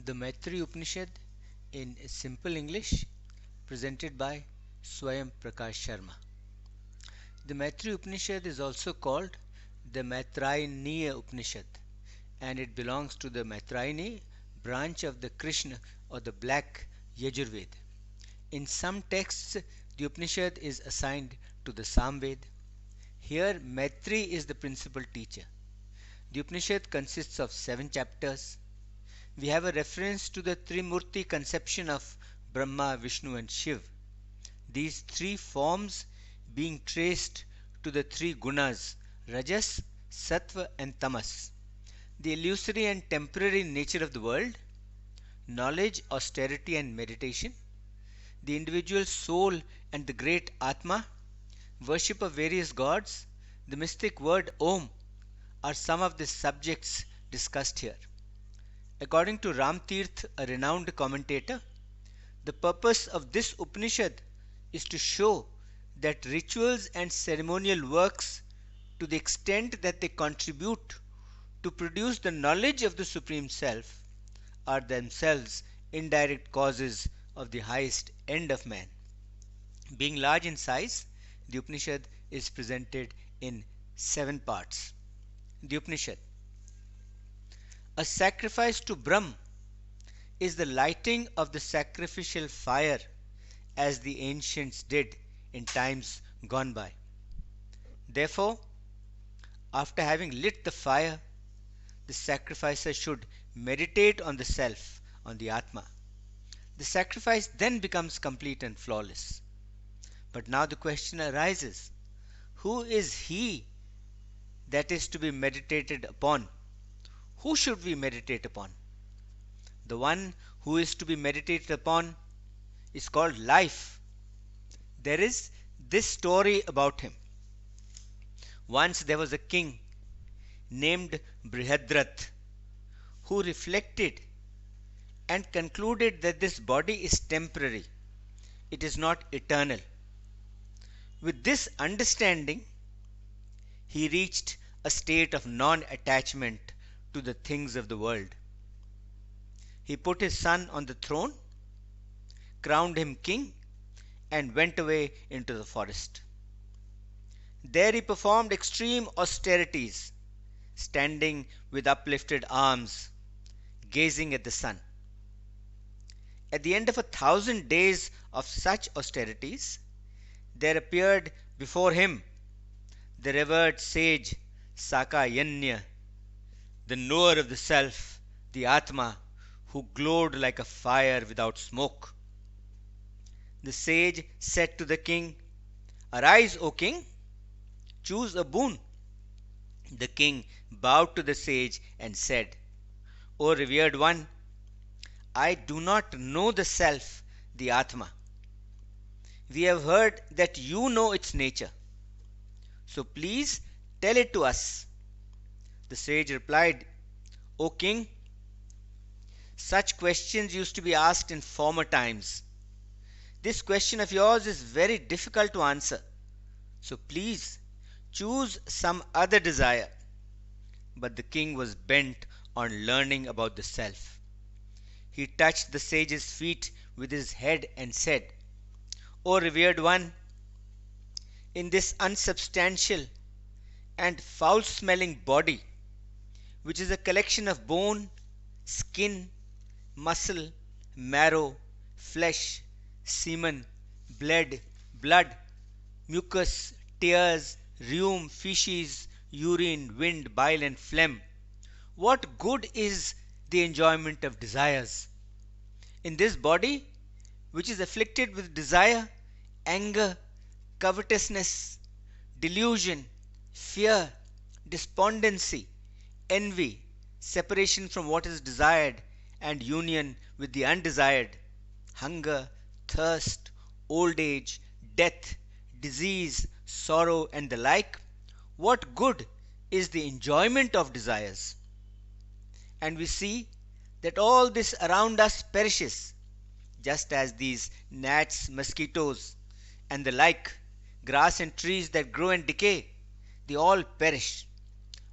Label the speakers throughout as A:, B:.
A: The Maitri Upanishad in simple English, presented by Svayam Prakash Sharma. The Maitri Upanishad is also called the Maitri Upanishad, and it belongs to the Maitri branch of the Krishna or the Black Yajur Veda. In some texts, the Upanishad is assigned to the Sama Veda. Here, Maitri is the principal teacher. The Upanishad consists of 7 chapters. We have a reference to the Trimurti conception of Brahma, Vishnu and Shiv. These 3 forms being traced to the 3 gunas, Rajas, Sattva and Tamas. The illusory and temporary nature of the world, knowledge, austerity and meditation, the individual soul and the great Atma, worship of various gods, the mystic word Om are some of the subjects discussed here. According to Ram Tirth, a renowned commentator, the purpose of this Upanishad is to show that rituals and ceremonial works, to the extent that they contribute to produce the knowledge of the Supreme Self, are themselves indirect causes of the highest end of man. Being large in size, the Upanishad is presented in 7 parts. The Upanishad. A sacrifice to Brahm is the lighting of the sacrificial fire as the ancients did in times gone by. Therefore, after having lit the fire, the sacrificer should meditate on the self, on the Atma. The sacrifice then becomes complete and flawless. But now the question arises, who is he that is to be meditated upon? Who should we meditate upon? The one who is to be meditated upon is called life. There is this story about him. Once there was a king named Brihadrath who reflected and concluded that this body is temporary. It is not eternal. With this understanding, he reached a state of non-attachment to the things of the world. He put his son on the throne, crowned him king, and went away into the forest. There he performed extreme austerities, standing with uplifted arms, gazing at the sun. At the end of 1,000 days of such austerities, there appeared before him the revered sage Sakayanya, the knower of the self, the Atma, who glowed like a fire without smoke. The sage said to the king, "Arise, O king, choose a boon." The king bowed to the sage and said, "O revered one, I do not know the self, the Atma. We have heard that you know its nature. So please tell it to us." The sage replied, "O king, such questions used to be asked in former times. This question of yours is very difficult to answer. So please choose some other desire." But the king was bent on learning about the self. He touched the sage's feet with his head and said, "O revered one, in this unsubstantial and foul-smelling body, which is a collection of bone, skin, muscle, marrow, flesh, semen, blood, mucus, tears, rheum, feces, urine, wind, bile and phlegm, what good is the enjoyment of desires? In this body, which is afflicted with desire, anger, covetousness, delusion, fear, despondency, envy, separation from what is desired, and union with the undesired, hunger, thirst, old age, death, disease, sorrow, and the like, what good is the enjoyment of desires?" And we see that all this around us perishes, just as these gnats, mosquitoes, and the like, grass and trees that grow and decay, they all perish.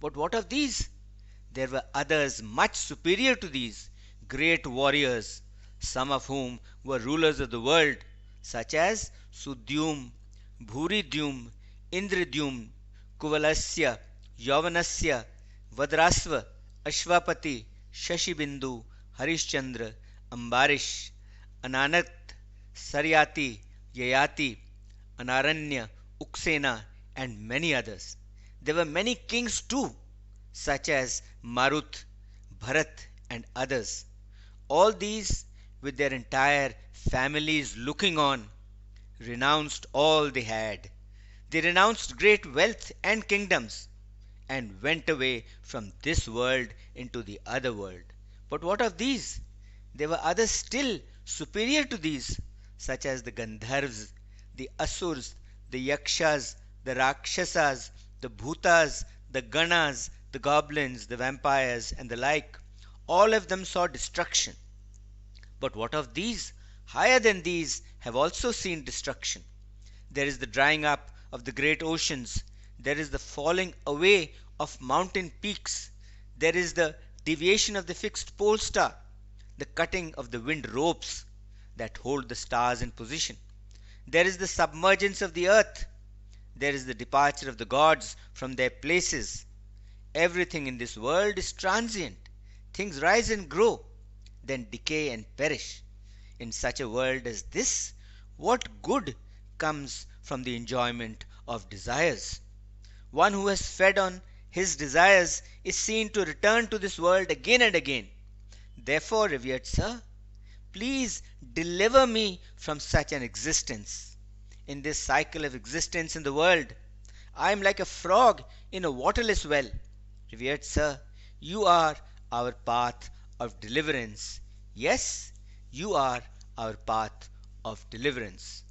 A: But what of these? There were others much superior to these, great warriors, some of whom were rulers of the world, such as Sudyum, Bhuridyum, Indridyum, Kuvalasya, Yavanasya, Vadrasva, Ashvapati, Shashibindu, Harishchandra, Ambarish, Ananat, Saryati, Yayati, Anaranya, Uksena, and many others. There were many kings too, such as Marut, Bharat, and others. All these, with their entire families looking on, renounced all they had. They renounced great wealth and kingdoms and went away from this world into the other world. But what of these? There were others still superior to these, such as the Gandharvas, the Asurs, the Yakshas, the Rakshasas, the Bhutas, the Ganas, the goblins, the vampires, and the like. All of them saw destruction. But what of these? Higher than these have also seen destruction. There is the drying up of the great oceans. There is the falling away of mountain peaks. There is the deviation of the fixed pole star, the cutting of the wind ropes that hold the stars in position. There is the submergence of the earth. There is the departure of the gods from their places. Everything in this world is transient. Things rise and grow, then decay and perish. In such a world as this, what good comes from the enjoyment of desires? One who has fed on his desires is seen to return to this world again and again. Therefore, revered sir, please deliver me from such an existence. In this cycle of existence in the world, I am like a frog in a waterless well. Revered sir, you are our path of deliverance. Yes, you are our path of deliverance.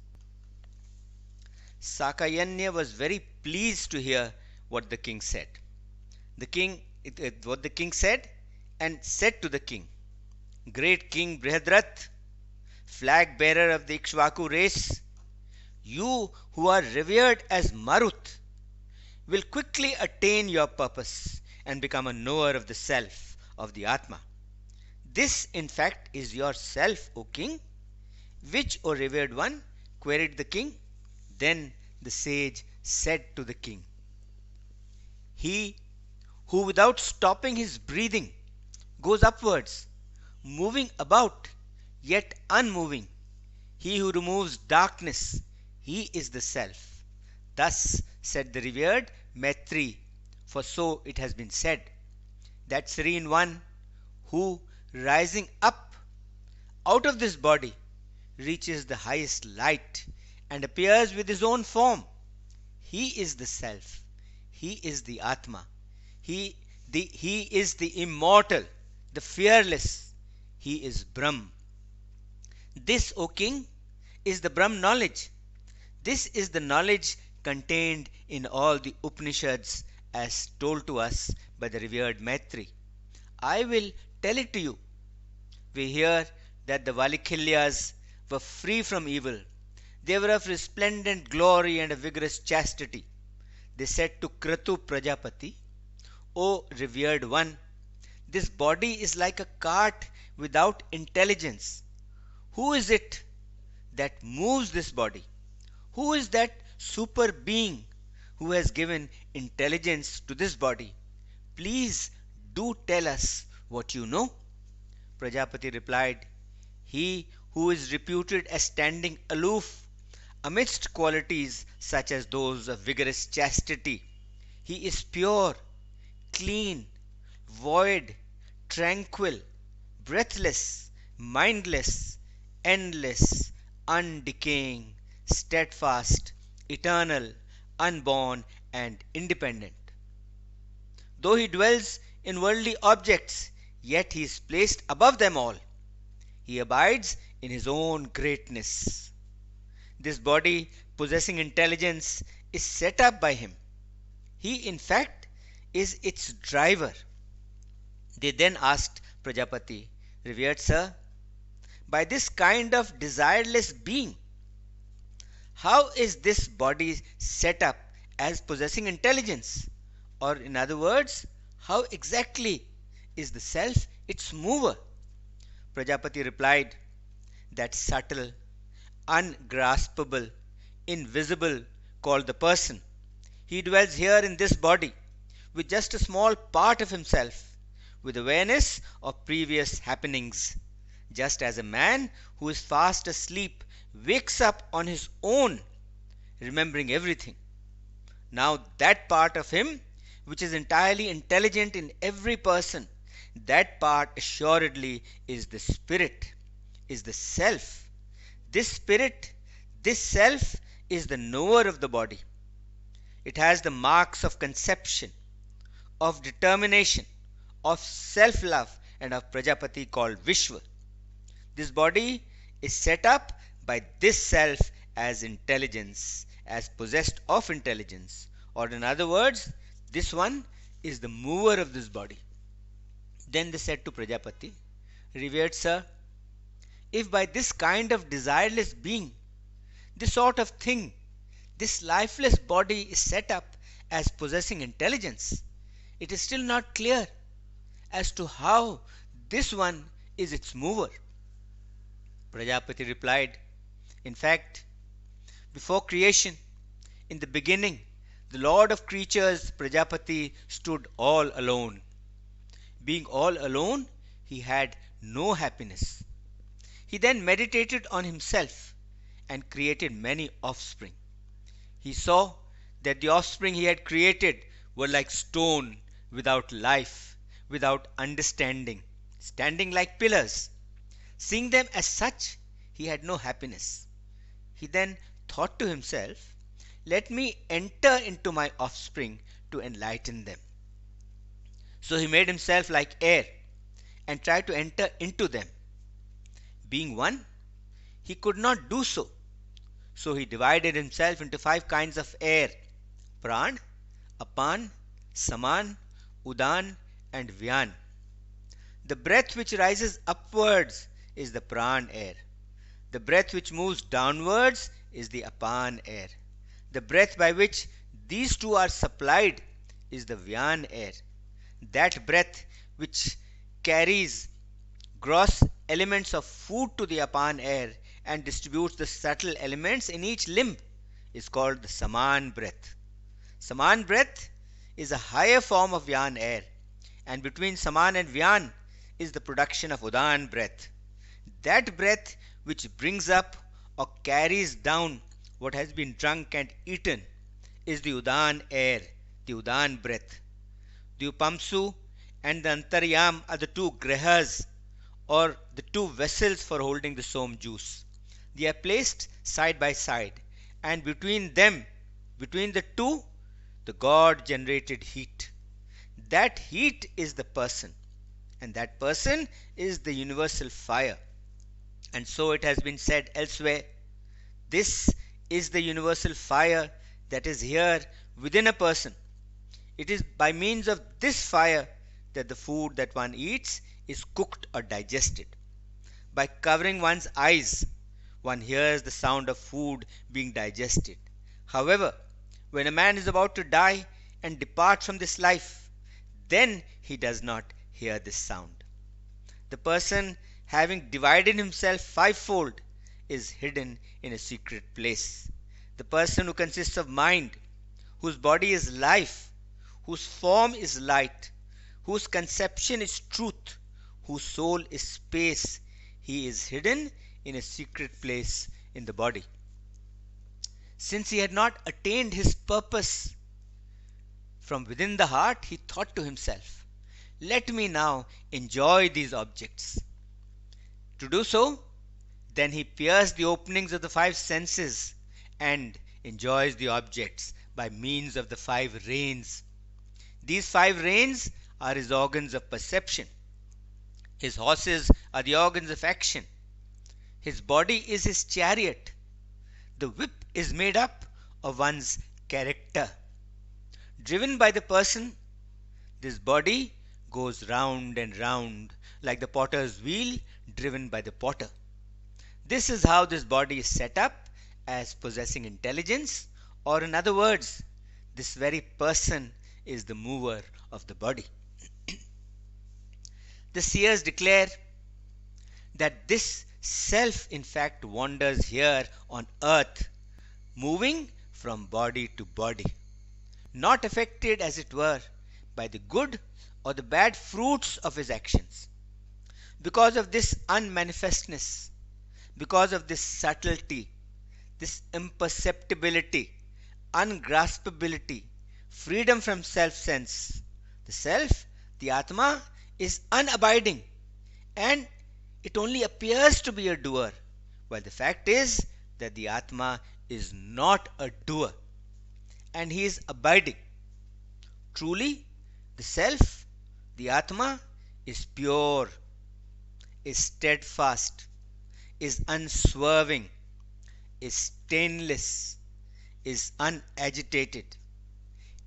A: Sakayanya was very pleased to hear what the king said. What the king said, and said to the king, Great King Brihadrath, flag bearer of the Ikshvaku race, you who are revered as Marut will quickly attain your purpose and become a knower of the self, of the Atma. This, in fact, is your self, O king. Which, O revered one? Queried the king. Then the sage said to the king, He who without stopping his breathing goes upwards, moving about, yet unmoving. He who removes darkness, he is the self. Thus said the revered Maitri, for so it has been said, that serene one who, rising up out of this body, reaches the highest light and appears with his own form. He is the self. He is the Atma. He is the immortal, the fearless. He is Brahm. This, O king, is the Brahm knowledge. This is the knowledge contained in all the Upanishads as told to us by the revered Maitri. I will tell it to you. We hear that the Valikhilyas were free from evil. They were of resplendent glory and a vigorous chastity. They said to Kratu Prajapati, O revered one, this body is like a cart without intelligence. Who is it that moves this body? Who is that super being who has given intelligence to this body? Please do tell us what you know. Prajapati replied, He who is reputed as standing aloof amidst qualities such as those of vigorous chastity. He is pure, clean, void, tranquil, breathless, mindless, endless, undecaying, steadfast, eternal, unborn, and independent. Though he dwells in worldly objects, yet he is placed above them all. He abides in his own greatness. This body, possessing intelligence, is set up by him. He, in fact, is its driver. They then asked Prajapati, Revered sir, by this kind of desireless being, how is this body set up as possessing intelligence? Or in other words, how exactly is the self its mover? Prajapati replied, that subtle, ungraspable, invisible, called the person. He dwells here in this body, with just a small part of himself, with awareness of previous happenings, just as a man who is fast asleep wakes up on his own, remembering everything. Now, that part of him which is entirely intelligent in every person, that part assuredly is the spirit, is the self. This spirit, this self, is the knower of the body. It has the marks of conception, of determination, of self love, and of Prajapati called Vishwa. This body is set up by this self as intelligence, as possessed of intelligence, or in other words, this one is the mover of this body. Then they said to Prajapati, revered sir, if by this kind of desireless being, this sort of thing, this lifeless body is set up as possessing intelligence, it is still not clear as to how this one is its mover. Prajapati replied, in fact, before creation, in the beginning, the Lord of creatures, Prajapati, stood all alone. Being all alone, he had no happiness. He then meditated on himself and created many offspring. He saw that the offspring he had created were like stone, without life, without understanding, standing like pillars. Seeing them as such, he had no happiness. He then thought to himself, let me enter into my offspring to enlighten them. So he made himself like air and tried to enter into them. Being one, he could not do so. So he divided himself into 5 kinds of air: Pran, Apan, Saman, Udan, and Vyan. The breath which rises upwards is the Pran air. The breath which moves downwards is the Apan air. The breath by which these two are supplied is the Vyan air. That breath which carries gross elements of food to the Apan air and distributes the subtle elements in each limb is called the Saman breath. Saman breath is a higher form of Vyan air, and between Saman and Vyan is the production of Udan breath. That breath which brings up or carries down what has been drunk and eaten is the Udan air, the Udan breath. The Upamsu and the Antaryam are the 2 grihas, or the 2 vessels for holding the som juice. They are placed side by side, and between them, between the 2, the God generated heat. That heat is the person, and that person is the universal fire. And so it has been said elsewhere, this is the universal fire that is here within a person. It is by means of this fire that the food that one eats is cooked or digested. By covering one's eyes, one hears the sound of food being digested. However, when a man is about to die and depart from this life, then he does not hear this sound. The person, having divided himself 5-fold, is hidden in a secret place. The person who consists of mind, whose body is life, whose form is light, whose conception is truth, whose soul is space, he is hidden in a secret place in the body. Since he had not attained his purpose from within the heart, he thought to himself, let me now enjoy these objects. To do so, then he pierced the openings of the 5 senses and enjoys the objects by means of the 5 reins. These 5 reins are his organs of perception. His horses are the organs of action. His body is his chariot. The whip is made up of one's character. Driven by the person, this body goes round and round like the potter's wheel driven by the potter. This is how this body is set up as possessing intelligence, or in other words, this very person is the mover of the body. The seers declare, that this self in fact wanders here on earth, moving from body to body, not affected, as it were, by the good or the bad fruits of his actions. Because of this unmanifestness, because of this subtlety, this imperceptibility, ungraspability, freedom from self sense, the self, the Atma, is unabiding and it only appears to be a doer, while the fact is that the Atma is not a doer and he is abiding. Truly, the self, the Atma, is pure, is steadfast, is unswerving, is stainless, is unagitated,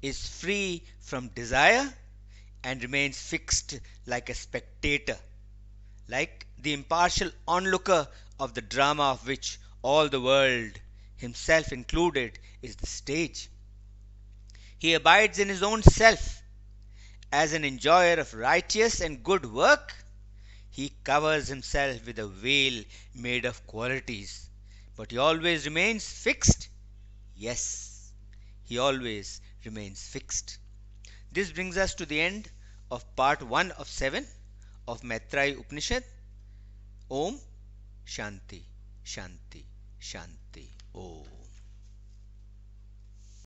A: is free from desire, and remains fixed like a spectator, like the impartial onlooker of the drama of which all the world, himself included, is the stage. He abides in his own self. As an enjoyer of righteous and good work, he covers himself with a veil made of qualities, but he always remains fixed. Yes, he always remains fixed. This brings us to the end of part 1 of 7 of Maitri Upanishad. Om Shanti Shanti Shanti Om.